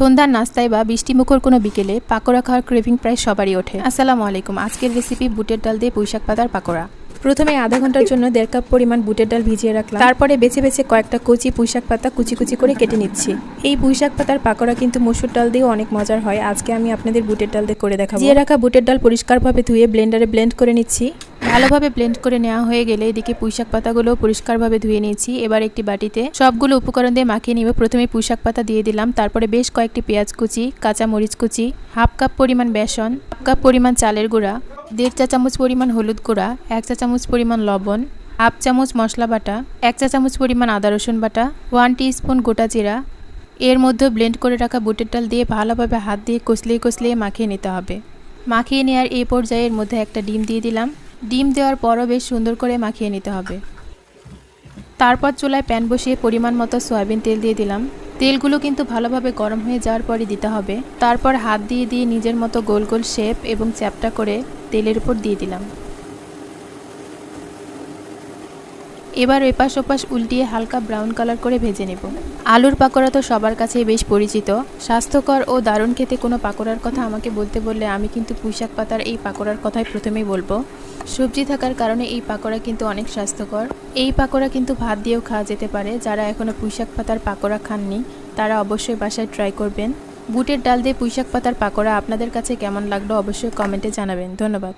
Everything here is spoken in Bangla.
সন্ধ্যার নাস্তায় বা বৃষ্টিমুখর কোনো বিকেলে পাকোড়া খাওয়ার ক্রেভিং প্রায় সবারই ওঠে। আসসালামু আলাইকুম। আজকের রেসিপি বুটের ডাল দিয়ে পুঁইশাক পাতার পাকোড়া। প্রথমে আধা ঘন্টার জন্য 1.5 কাপ পরিমাণ বুটের ডাল ভিজিয়ে রাখলাম। তারপরে বেছে বেছে কয়েকটা কচি পুঁইশাক পাতা কুচি কুচি করে কেটে নিচ্ছি। এই পুঁইশাক পাতার পাকোড়া কিন্তু মসুর ডাল দিয়েও অনেক মজার হয়। আজকে আমি আপনাদের বুটের ডাল দিয়ে করে দেখাবো। ভিজিয়ে রাখা বুটের ডাল পরিষ্কারভাবে ধুয়ে ব্লেন্ডারে ব্লেন্ড করে নিচ্ছি। ভালোভাবে ব্লেন্ড করে নেওয়া হয়ে গেলে এদিকে পুঁইশাক পাতাগুলো পরিষ্কারভাবে ধুয়ে নিয়েছি। এবার একটি বাটিতে সবগুলো উপকরণ দিয়ে মাখিয়ে নিব। প্রথমে পুঁইশাক পাতা দিয়ে দিলাম, তারপরে বেশ কয়েকটি পেঁয়াজ কুচি, কাঁচা মরিচ কুচি, হাফ কাপ পরিমাণ বেসন, হাফ কাপ পরিমাণ চালের গুঁড়া, 1.5 চা চামচ পরিমাণ হলুদ গুঁড়া, 1 চা চামচ পরিমাণ লবণ, হাফ চামচ মশলা বাটা, 1 চা চামচ পরিমাণ আদা রসুন বাটা, 1 টিস্পুন গোটা জিরা। এর মধ্যে ব্লেন্ড করে রাখা বুটের ডাল দিয়ে ভালোভাবে হাত দিয়ে কষলিয়ে কষলিয়ে মাখিয়ে নিতে হবে। মাখিয়ে নেওয়ার এই পর্যায়ের মধ্যে একটা ডিম দিয়ে দিলাম। ডিম দেওয়ার পরও বেশ সুন্দর করে মাখিয়ে নিতে হবে। তারপর চুলায় প্যান বসিয়ে পরিমাণ মতো সয়াবিন তেল দিয়ে দিলাম। তেলগুলো কিন্তু ভালোভাবে গরম হয়ে যাওয়ার পরই দিতে হবে। তারপর হাত দিয়ে দিয়ে নিজের মতো গোল গোল শেপ এবং চ্যাপটা করে তেলের উপর দিয়ে দিলাম। এবার এপাশ ওপাশ উল্টিয়ে হালকা ব্রাউন কালার করে ভেজে নেব। আলুর পাকোড়া তো সবার কাছেই বেশ পরিচিত। স্বাস্থ্যকর ও দারুণ খেতে কোনো পাকোড়ার কথা আমাকে বলতে বললে আমি কিন্তু পুঁইশাক পাতার এই পাকোড়ার কথাই প্রথমেই বলবো। সবজি থাকার কারণে এই পাকোড়া কিন্তু অনেক স্বাস্থ্যকর। এই পাকোড়া কিন্তু ভাত দিয়েও খাওয়া যেতে পারে। যারা এখনও পুঁইশাক পাতার পাকোড়া খাননি তারা অবশ্যই বাসায় ট্রাই করবেন। বুটের ডাল দিয়ে পুঁইশাক পাতার পাকোড়া আপনাদের কাছে কেমন লাগলো অবশ্যই কমেন্টে জানাবেন। ধন্যবাদ।